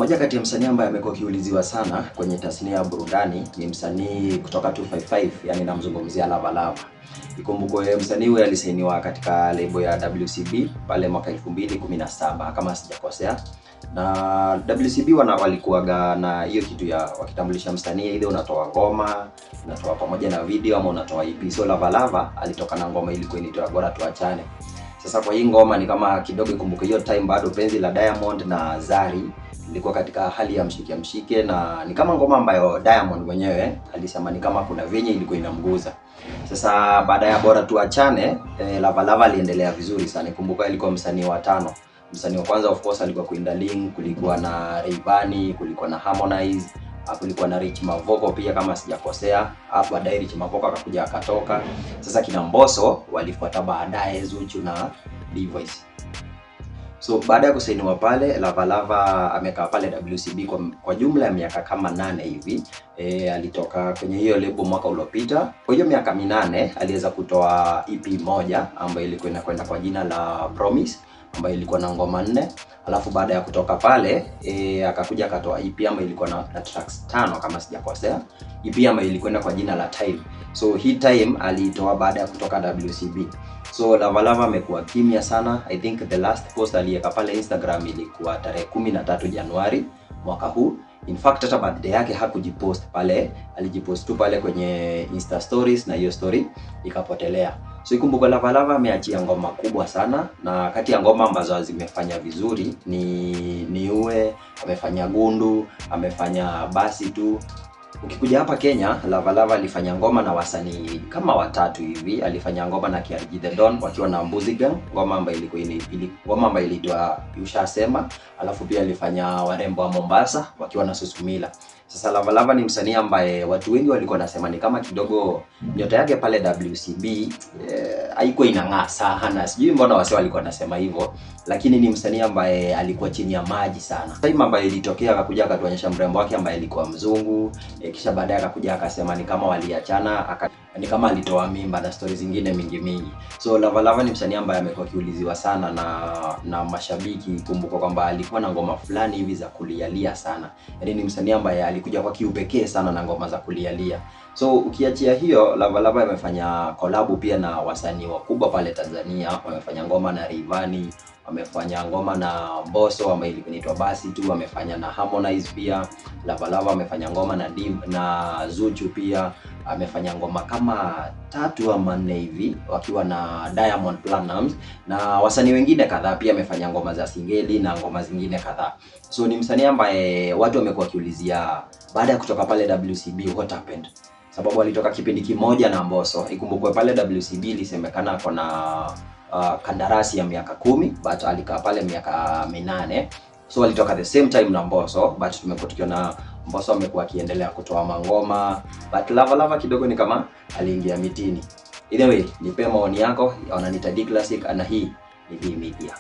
Moja kati ya msanii ambaye amekuwa akiuliziwa sana kwenye tasnia ya burudani ni msanii kutoka 255, yani namzungumzia Lava Lava. Ikumbukwe msanii huyu alisainiwa katika lebo ya WCB pale mwaka 2017 kama sijakosea. Na WCB walikuwaga na hiyo kitu ya wakitambulisha msanii, ile unatoa ngoma, unatoa pamoja na video ama unatoa EP. So Lava Lava alitoka na ngoma ilikuwa inaitwa Bora Tuachane. Sasa kwa hii ngoma ni kama kidogo, ikumbuke hiyo time bado penzi la Diamond na Zari ilikuwa katika hali ya mshike na ni kama ngoma ambayo Diamond mwenyewe alisema ni kama kuna venye ilikuwa inamguza. Sasa baada ya Bora Tuachane, Lava Lava aliendelea vizuri sana. Kumbuka ilikuwa msanii wa 5. Msanii wa kwanza of course alikuwa Queen Darling, kulikuwa na Rayvanny, kulikuwa na Harmonize, kulikuwa na Rich Mavoko pia kama sijakosea. Hapo baadaye Rich Mavoko akakuja akatoka. Sasa kina Mbosso walifuata baadaye, Zuchu na D-Voice. So baada ya kusainiwa pale, Lava Lava amekaa pale WCB kwa jumla ya miaka kama 8 hivi. Alitoka kwenye hiyo lebo mwaka uliopita. Kwa hiyo miaka 8 aliweza kutoa EP moja ambayo ilikuwa inakwenda kwa jina la Promise, ambayo ilikuwa na ngoma 4. Alafu baada ya kutoka pale akakuja akatoa EP ambayo ilikuwa na tracks 5 kama sijakosea. EP ambayo ilikwenda kwa jina la Time. So hii Time aliitoa baada ya kutoka WCB. So Lava Lava amekuwa kimya sana. I think the last post aliyeka pale Instagram ilikuwa tarehe 13 Januari mwaka huu. In fact hata birthday yake hakujipost pale, alijipost tu pale kwenye Insta stories na hiyo story ikapotelea. So ikumbuka Lava Lava ameachia ngoma kubwa sana, na kati ya ngoma ambazo zimefanya vizuri ni Uwe, amefanya Gundu, amefanya Basi Tu. Ukikuja hapa Kenya, Lava Lava alifanya ngoma na wasanii kama 3 hivi. Alifanya ngoma na KRG The Don wakiwa na Mbuzi Gang, ngoma ambayo ilitwa Ushasema. Alafu pia alifanya Warembo wa Mombasa wakiwa na Susumila. Sasa Lava Lava ni msanii ambaye watu wengi walikuwa nasema ni kama kidogo nyota yake pale WCB haikuwa inang'aa sana. Sijui mbona wase walikuwa nasema hivyo, lakini ni msanii ambaye alikuwa chini ya maji sana. Time ambayo ilitokea akakuja akatuonyesha mrembo wake ambaye alikuwa mzungu, kisha baadaye akakuja akasema ni kama waliachana, ni kama alitoa mimba na stories zingine mingi. So Lava Lava ni msanii ambaye amekuwa kiuliziwa sana na mashabiki. Kumbuka kwamba alikuwa na ngoma fulani hivi za kulialia sana. Yaani ni msanii ambaye alikuja kwa kiupekee sana na ngoma za kulialia. So ukiachia hiyo, Lava Lava amefanya collab pia na wasanii wakubwa pale Tanzania. Wamefanya ngoma na Rayvanny, wamefanya ngoma na Mbosso ambayo inaitwa Basi Tu, wamefanya na Harmonize pia. Lava Lava amefanya ngoma na Zuchu pia. Amefanya ngoma kama 3 ama 4 hivi wakiwa na Diamond Platnumz na wasanii wengine kadhaa. Pia amefanya ngoma za singeli na ngoma zingine kadhaa. So ni msanii ambaye watu wamekuwa kiulizia baada ya kutoka pale WCB what happened. Sababu alitoka kipindi kimoja na Mbosso. Ikumbukwe pale WCB ilisemekana ako na kandarasi ya miaka 10, but alikaa pale miaka 8. So alitoka the same time na Mbosso, but tumekuwa tukiona Mbosso amekuwa akiendelea kutoa mangoma, but Lava Lava kidogo ni kama aliingia mitini. Anyway, nipe maoni yako. Wananiita D Classic na hii ni V Media.